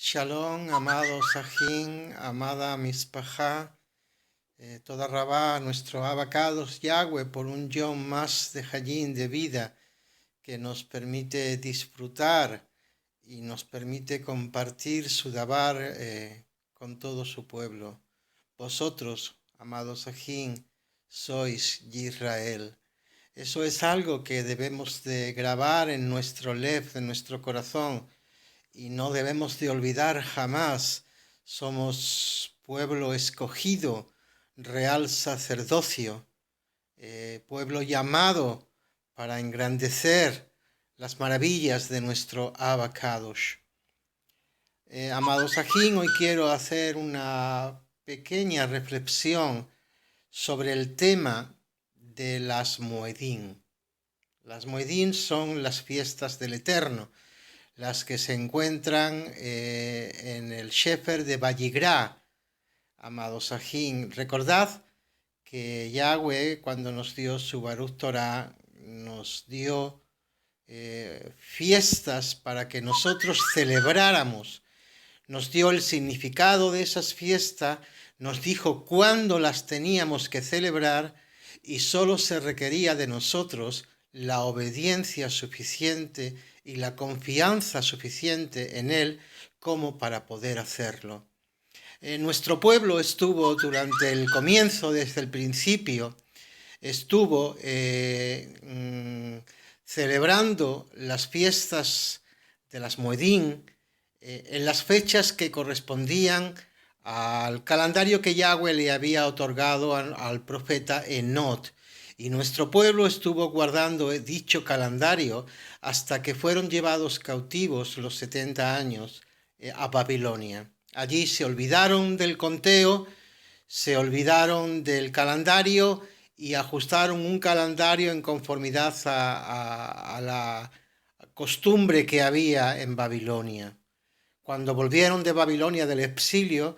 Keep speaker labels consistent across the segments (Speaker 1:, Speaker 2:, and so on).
Speaker 1: Shalom, amado Sahin, amada Mispajá, toda Rabá, nuestro abacados Yahweh, por un yom más de Hayín, de vida, que nos permite disfrutar y nos permite compartir su dabar con todo su pueblo. Vosotros, amados Sahin, sois Israel. Eso es algo que debemos de grabar en nuestro lev, en nuestro corazón, y no debemos de olvidar jamás. Somos pueblo escogido, real sacerdocio, pueblo llamado para engrandecer las maravillas de nuestro Abba Kadosh. Amado Sahin, hoy quiero hacer una pequeña reflexión sobre el tema de las Moedín. Las Moedín son las fiestas del Eterno, las que se encuentran en el Shefer de Valligrá, amado Sahin. Recordad que Yahweh, cuando nos dio su Baruch Torah, nos dio fiestas para que nosotros celebráramos. Nos dio el significado de esas fiestas, nos dijo cuándo las teníamos que celebrar y solo se requería de nosotros la obediencia suficiente y la confianza suficiente en Él como para poder hacerlo. Nuestro pueblo estuvo durante el comienzo, desde el principio, estuvo celebrando las fiestas de las Moedín en las fechas que correspondían al calendario que Yahweh le había otorgado al profeta Enot. Y nuestro pueblo estuvo guardando dicho calendario hasta que fueron llevados cautivos los 70 años a Babilonia. Allí se olvidaron del conteo, se olvidaron del calendario y ajustaron un calendario en conformidad a la costumbre que había en Babilonia. Cuando volvieron de Babilonia del exilio,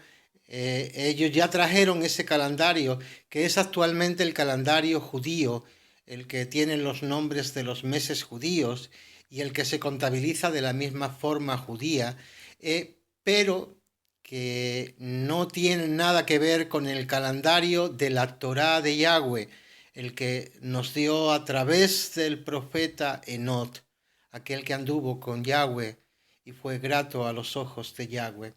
Speaker 1: ellos ya trajeron ese calendario, que es actualmente el calendario judío, el que tiene los nombres de los meses judíos y el que se contabiliza de la misma forma judía, pero que no tiene nada que ver con el calendario de la Torá de Yahweh, el que nos dio a través del profeta Enot, aquel que anduvo con Yahweh y fue grato a los ojos de Yahweh.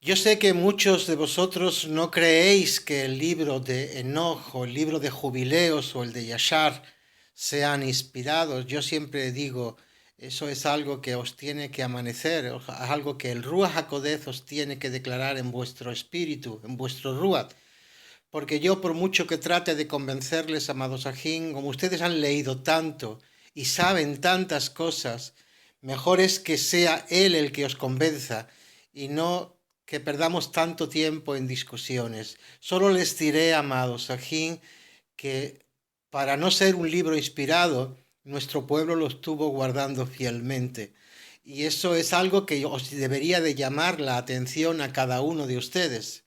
Speaker 1: Yo sé que muchos de vosotros no creéis que el libro de Enoch o el libro de Jubileos o el de Yashar sean inspirados. Yo siempre digo, eso es algo que os tiene que amanecer, es algo que el Ruach HaKodesh os tiene que declarar en vuestro espíritu, en vuestro Ruach. Porque yo, por mucho que trate de convencerles, amados Sahin, como ustedes han leído tanto y saben tantas cosas, mejor es que sea Él el que os convenza y no que perdamos tanto tiempo en discusiones. Solo les diré, amados Sahin, que para no ser un libro inspirado, nuestro pueblo lo estuvo guardando fielmente. Y eso es algo que os debería de llamar la atención a cada uno de ustedes.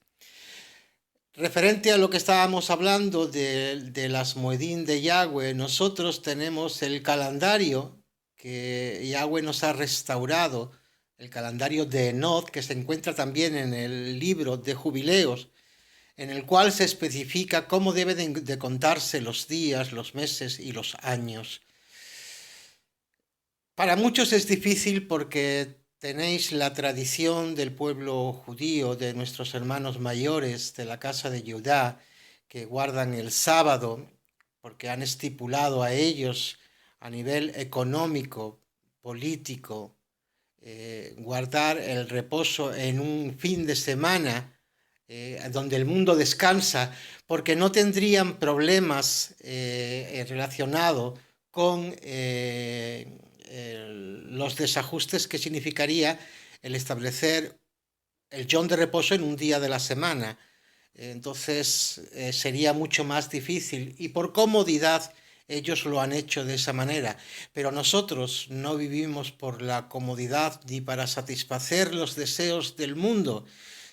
Speaker 1: Referente a lo que estábamos hablando de las Moedín de Yahweh, nosotros tenemos el calendario que Yahweh nos ha restaurado, el calendario de Enot, que se encuentra también en el libro de Jubileos, en el cual se especifica cómo deben de contarse los días, los meses y los años. Para muchos es difícil porque tenéis la tradición del pueblo judío, de nuestros hermanos mayores de la casa de Judá, que guardan el sábado, porque han estipulado a ellos a nivel económico, político, guardar el reposo en un fin de semana donde el mundo descansa, porque no tendrían problemas relacionados con los desajustes que significaría el establecer el yom de reposo en un día de la semana. Entonces sería mucho más difícil y por comodidad ellos lo han hecho de esa manera. Pero nosotros no vivimos por la comodidad ni para satisfacer los deseos del mundo,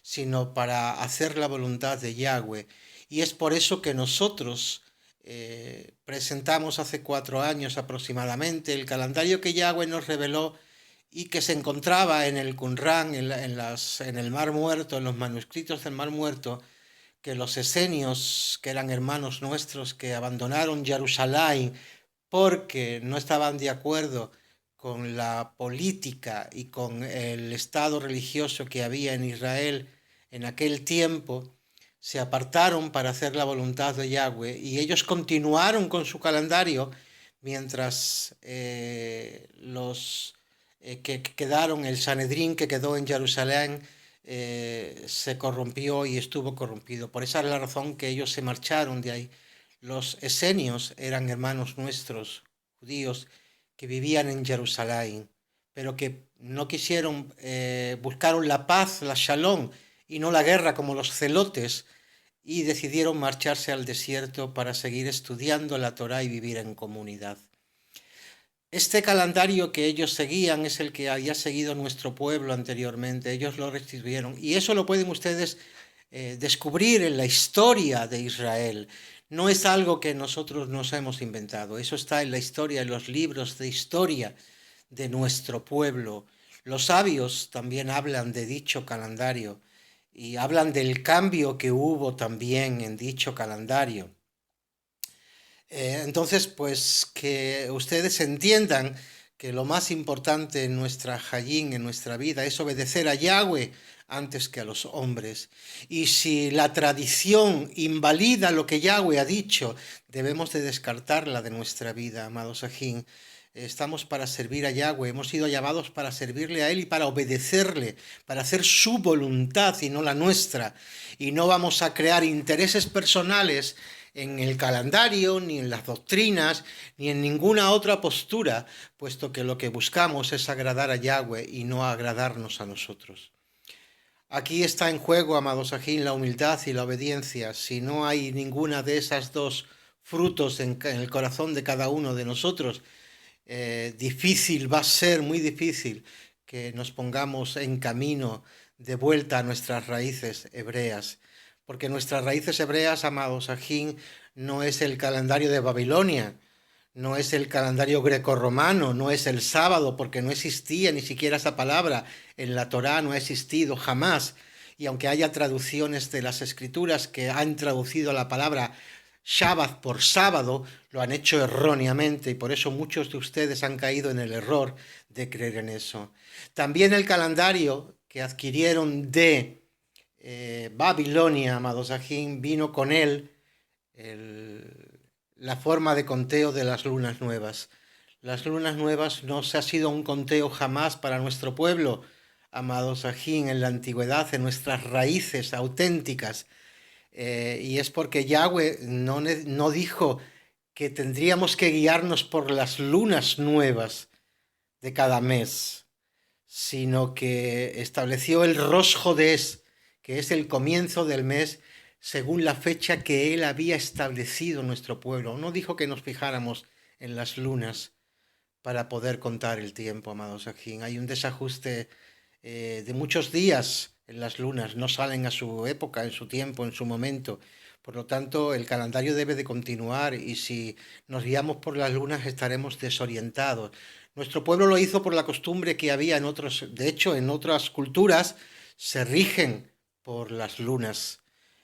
Speaker 1: sino para hacer la voluntad de Yahweh. Y es por eso que nosotros presentamos hace 4 años aproximadamente el calendario que Yahweh nos reveló y que se encontraba en el Qumrán, en el Mar Muerto, en los manuscritos del Mar Muerto, que los esenios, que eran hermanos nuestros, que abandonaron Jerusalén porque no estaban de acuerdo con la política y con el estado religioso que había en Israel en aquel tiempo, se apartaron para hacer la voluntad de Yahweh y ellos continuaron con su calendario mientras los que quedaron, el Sanedrín que quedó en Jerusalén, se corrompió y estuvo corrompido. Por esa es la razón que ellos se marcharon de ahí. Los esenios eran hermanos nuestros, judíos, que vivían en Jerusalén, pero que no quisieron, buscaron la paz, la shalom, y no la guerra como los celotes, y decidieron marcharse al desierto para seguir estudiando la Torá y vivir en comunidad. Este calendario que ellos seguían es el que había seguido nuestro pueblo anteriormente, ellos lo restituyeron, y eso lo pueden ustedes descubrir en la historia de Israel. No es algo que nosotros nos hemos inventado, eso está en la historia, en los libros de historia de nuestro pueblo. Los sabios también hablan de dicho calendario y hablan del cambio que hubo también en dicho calendario. Entonces, pues que ustedes entiendan que lo más importante en nuestra Hayín, en nuestra vida, es obedecer a Yahweh antes que a los hombres. Y si la tradición invalida lo que Yahweh ha dicho, debemos de descartarla de nuestra vida, amados Ajín. Estamos para servir a Yahweh, hemos sido llamados para servirle a Él y para obedecerle, para hacer su voluntad y no la nuestra. Y no vamos a crear intereses personales en el calendario, ni en las doctrinas, ni en ninguna otra postura, puesto que lo que buscamos es agradar a Yahweh y no agradarnos a nosotros. Aquí está en juego, amados Ajín, la humildad y la obediencia. Si no hay ninguna de esas dos frutos en el corazón de cada uno de nosotros, difícil, va a ser muy difícil que nos pongamos en camino de vuelta a nuestras raíces hebreas. Porque nuestras raíces hebreas, amados Ajín, no es el calendario de Babilonia, no es el calendario grecorromano, no es el sábado, porque no existía ni siquiera esa palabra. En la Torá no ha existido jamás. Y aunque haya traducciones de las escrituras que han traducido la palabra Shabbat por sábado, lo han hecho erróneamente y por eso muchos de ustedes han caído en el error de creer en eso. También el calendario que adquirieron de Babilonia, amados Ajín, vino con él la forma de conteo de las lunas nuevas. Las lunas nuevas no se ha sido un conteo jamás para nuestro pueblo, amados Ajín, en la antigüedad, en nuestras raíces auténticas. Y es porque Yahweh no dijo que tendríamos que guiarnos por las lunas nuevas de cada mes, sino que estableció el Rosh Hodés, que es el comienzo del mes, según la fecha que él había establecido en nuestro pueblo. No dijo que nos fijáramos en las lunas para poder contar el tiempo, amados Ajín. Hay un desajuste de muchos días en las lunas, no salen a su época, en su tiempo, en su momento. Por lo tanto, el calendario debe de continuar y si nos guiamos por las lunas estaremos desorientados. Nuestro pueblo lo hizo por la costumbre que había en otros, de hecho, en otras culturas se rigen por las lunas.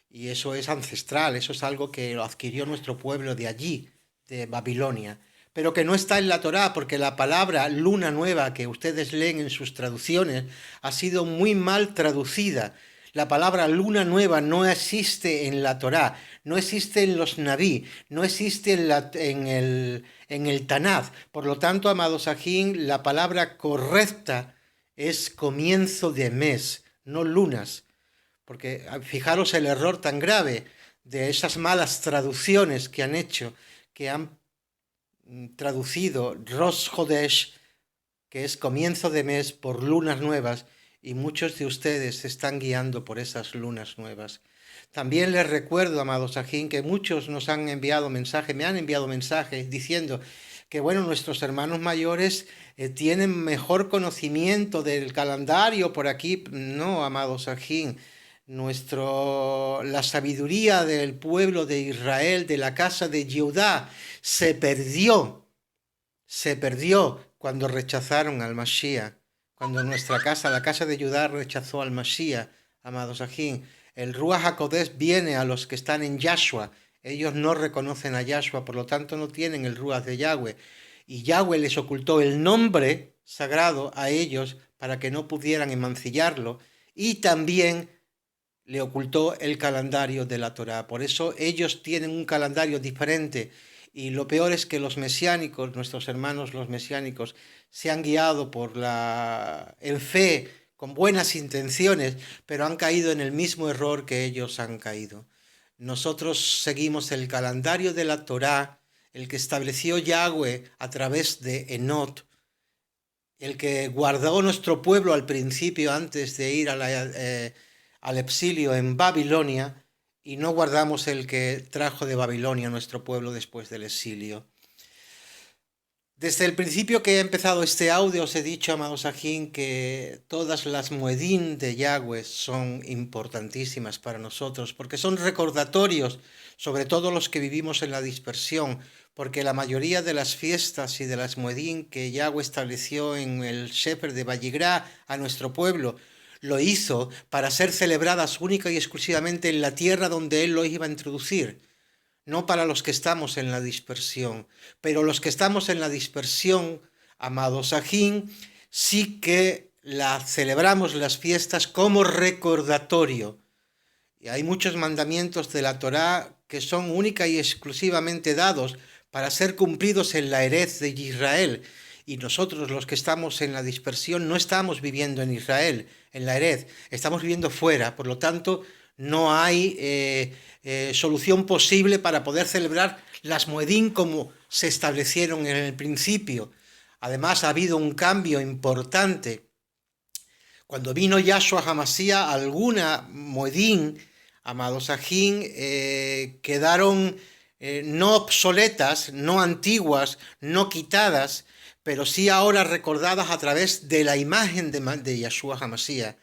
Speaker 1: Y eso es ancestral, eso es algo que lo adquirió nuestro pueblo de allí, de Babilonia, pero que no está en la Torá, porque la palabra luna nueva que ustedes leen en sus traducciones ha sido muy mal traducida. La palabra luna nueva no existe en la Torá, no existe en los Naví, no existe en el Tanaj. Por lo tanto, amados Ajín, la palabra correcta es comienzo de mes, no lunas. Porque fijaros el error tan grave de esas malas traducciones que han hecho, que han traducido Rosh Hodesh, que es comienzo de mes, por lunas nuevas, y muchos de ustedes se están guiando por esas lunas nuevas. También les recuerdo, amados Ajín, que muchos nos han enviado mensajes, me han enviado mensajes diciendo que, bueno, nuestros hermanos mayores tienen mejor conocimiento del calendario por aquí. No, amados Ajín, la sabiduría del pueblo de Israel, de la casa de Judá, se perdió cuando rechazaron al Mashiach. cuando nuestra casa, la casa de Judá, rechazó al Mashiach, amados ajín. El Ruach HaKodesh viene a los que están en Yahshua. Ellos no reconocen a Yahshua, por lo tanto no tienen el Ruach de Yahweh. Y Yahweh les ocultó el nombre sagrado a ellos para que no pudieran emancillarlo. Y también le ocultó el calendario de la Torá. Por eso ellos tienen un calendario diferente. Y lo peor es que los mesiánicos, nuestros hermanos los mesiánicos, se han guiado en fe, con buenas intenciones, pero han caído en el mismo error que ellos han caído. Nosotros seguimos el calendario de la Torá, el que estableció Yahweh a través de Enot, el que guardó nuestro pueblo al principio antes de ir al exilio en Babilonia, y no guardamos el que trajo de Babilonia nuestro pueblo después del exilio. Desde el principio que he empezado este audio os he dicho, amados ajín, que todas las muedín de Yahweh son importantísimas para nosotros, porque son recordatorios, sobre todo los que vivimos en la dispersión, porque la mayoría de las fiestas y de las muedín que Yahweh estableció en el Sheper de Valligrá a nuestro pueblo, lo hizo para ser celebradas única y exclusivamente en la tierra donde Él lo iba a introducir, no para los que estamos en la dispersión. Pero los que estamos en la dispersión, amados ajín, sí que celebramos las fiestas como recordatorio. Y hay muchos mandamientos de la Torá que son única y exclusivamente dados para ser cumplidos en la Erez de Israel. Y nosotros, los que estamos en la dispersión, no estamos viviendo en Israel, en la Erez, estamos viviendo fuera. Por lo tanto, no hay solución posible para poder celebrar las muedín como se establecieron en el principio. Además, ha habido un cambio importante. Cuando vino Yahshua HaMashiach, alguna muedín, amados ajín, quedaron no obsoletas, no antiguas, no quitadas, pero sí ahora recordadas a través de la imagen de Yahshua HaMashiach.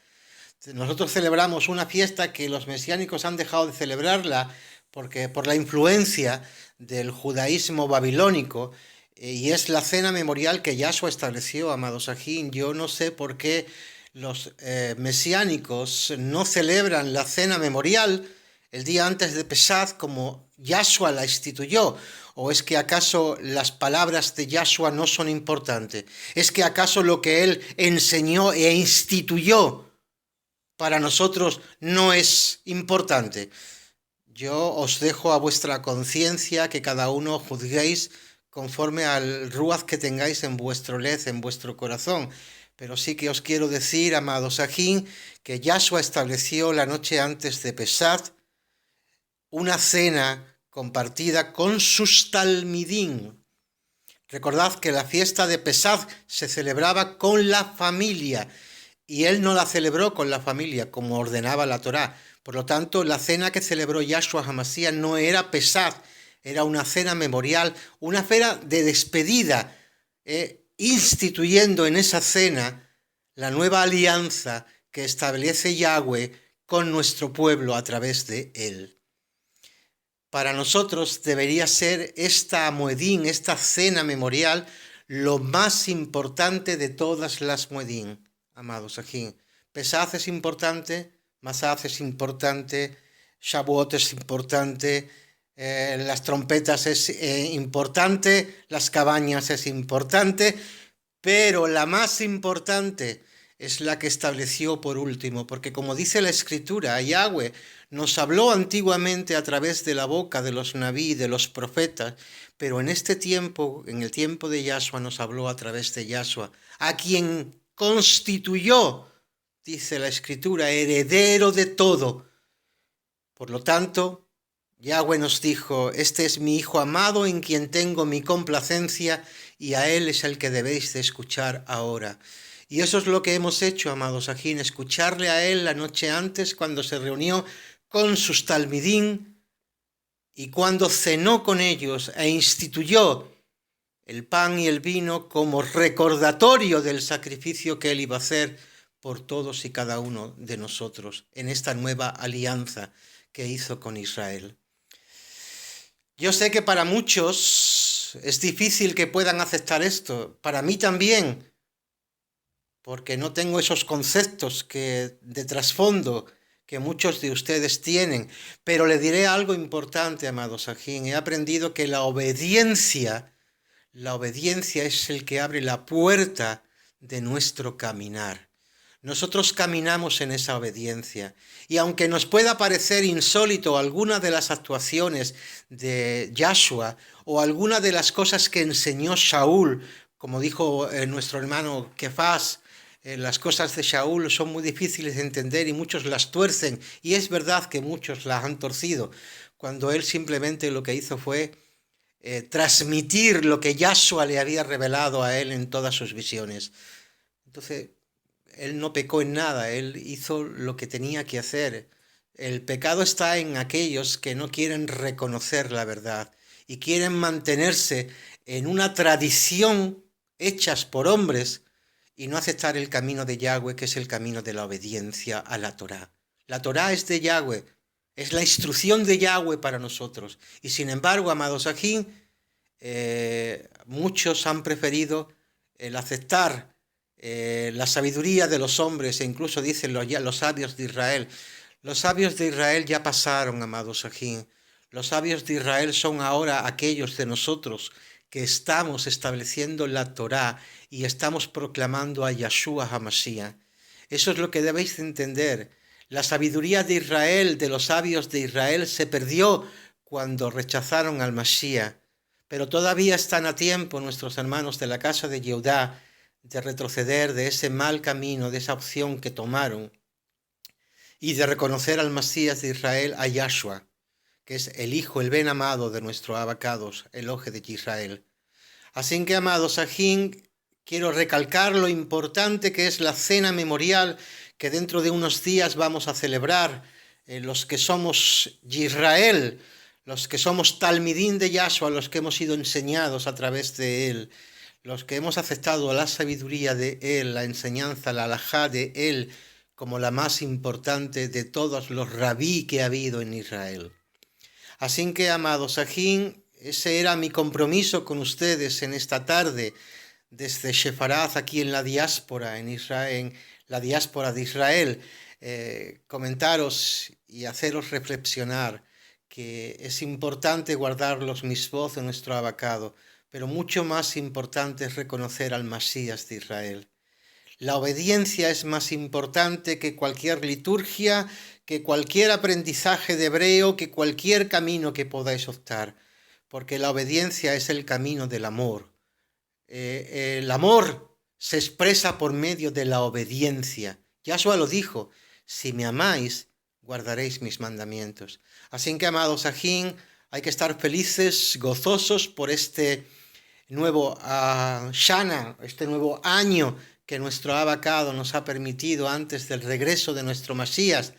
Speaker 1: Nosotros celebramos una fiesta que los mesiánicos han dejado de celebrarla porque por la influencia del judaísmo babilónico, y es la cena memorial que Yahshua estableció, amados ajín. Yo no sé por qué los mesiánicos no celebran la cena memorial el día antes de Pesach como Yahshua la instituyó. ¿O es que acaso las palabras de Yahshua no son importantes? ¿Es que acaso lo que Él enseñó e instituyó para nosotros no es importante? Yo os dejo a vuestra conciencia que cada uno juzguéis conforme al ruaz que tengáis en vuestro lez, en vuestro corazón. Pero sí que os quiero decir, amados ajín, que Yahshua estableció la noche antes de Pesach una cena compartida con sus talmidín. Recordad que la fiesta de Pesach se celebraba con la familia, y él no la celebró con la familia como ordenaba la Torá. Por lo tanto, la cena que celebró Yahshua HaMashiach no era Pesach, era una cena memorial, una cena de despedida, instituyendo en esa cena la nueva alianza que establece Yahweh con nuestro pueblo a través de él. Para nosotros debería ser esta muedín, esta cena memorial, lo más importante de todas las muedín, amados ajín. Pesach es importante, Masach es importante, Shavuot es importante, las trompetas es importante, las cabañas es importante, pero la más importante es la que estableció por último, porque como dice la Escritura, Yahweh nos habló antiguamente a través de la boca de los naví, de los profetas, pero en este tiempo, en el tiempo de Yahshua, nos habló a través de Yahshua, a quien constituyó, dice la Escritura, heredero de todo. Por lo tanto, Yahweh nos dijo: este es mi Hijo amado en quien tengo mi complacencia, y a él es el que debéis de escuchar ahora. Y eso es lo que hemos hecho, amados ajín, escucharle a él la noche antes cuando se reunió con sus talmidín y cuando cenó con ellos e instituyó el pan y el vino como recordatorio del sacrificio que él iba a hacer por todos y cada uno de nosotros en esta nueva alianza que hizo con Israel. Yo sé que para muchos es difícil que puedan aceptar esto, para mí también, porque no tengo esos conceptos de trasfondo que muchos de ustedes tienen, pero le diré algo importante, amado Sajín. He aprendido que la obediencia es el que abre la puerta de nuestro caminar. Nosotros caminamos en esa obediencia. Y aunque nos pueda parecer insólito alguna de las actuaciones de Yahshua o alguna de las cosas que enseñó Shaul, como dijo nuestro hermano Kefas, las cosas de Shaul son muy difíciles de entender y muchos las tuercen. Y es verdad que muchos las han torcido, cuando él simplemente lo que hizo fue transmitir lo que Yahshua le había revelado a él en todas sus visiones. Entonces, él no pecó en nada, él hizo lo que tenía que hacer. El pecado está en aquellos que no quieren reconocer la verdad y quieren mantenerse en una tradición hechas por hombres y no aceptar el camino de Yahweh, que es el camino de la obediencia a la Torá. La Torá es de Yahweh, es la instrucción de Yahweh para nosotros. Y sin embargo, amados aquí, muchos han preferido el aceptar la sabiduría de los hombres, e incluso dicen los sabios de Israel. Los sabios de Israel ya pasaron, amados Sajín. Los sabios de Israel son ahora aquellos de nosotros que estamos estableciendo la Torá y estamos proclamando a Yahshua HaMashiach. Eso es lo que debéis entender. La sabiduría de Israel, de los sabios de Israel, se perdió cuando rechazaron al Mashiach. Pero todavía están a tiempo nuestros hermanos de la casa de Yehudá de retroceder de ese mal camino, de esa opción que tomaron, y de reconocer al Mesías de Israel, a Yahshua, que es el Hijo, el Ben amado de nuestro Abacados, el Oje de Israel. Así que, amados Sajín, quiero recalcar lo importante que es la cena memorial que dentro de unos días vamos a celebrar, los que somos Israel, los que somos Talmidín de Yahshua, los que hemos sido enseñados a través de él, los que hemos aceptado la sabiduría de él, la enseñanza, la halajá de él, como la más importante de todos los rabí que ha habido en Israel. Así que, amados Sajín, ese era mi compromiso con ustedes en esta tarde, desde Shefaraz, aquí en la diáspora, en Israel, en la diáspora de Israel, comentaros y haceros reflexionar que es importante guardar los misbos de nuestro abacado, pero mucho más importante es reconocer al Mesías de Israel. La obediencia es más importante que cualquier liturgia, que cualquier aprendizaje de hebreo, que cualquier camino que podáis optar, porque la obediencia es el camino del amor. El amor se expresa por medio de la obediencia. Yahshua lo dijo, si me amáis, guardaréis mis mandamientos. Así que, amados Sajín, hay que estar felices, gozosos por este nuevo Shana, este nuevo año que nuestro abacado nos ha permitido antes del regreso de nuestro Mesías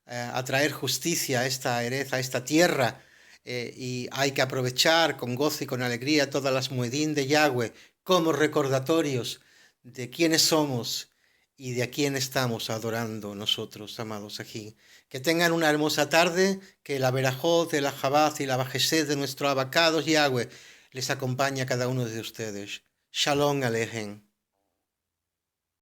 Speaker 1: a traer justicia a esta hereza, a esta tierra, y hay que aprovechar con gozo y con alegría todas las muedín de Yahweh como recordatorios de quiénes somos y de a quién estamos adorando nosotros, amados aquí. Que tengan una hermosa tarde, que la verajot, la jabaz y la bajesed de nuestro abacado Yahweh les acompañe a cada uno de ustedes. Shalom Alejem.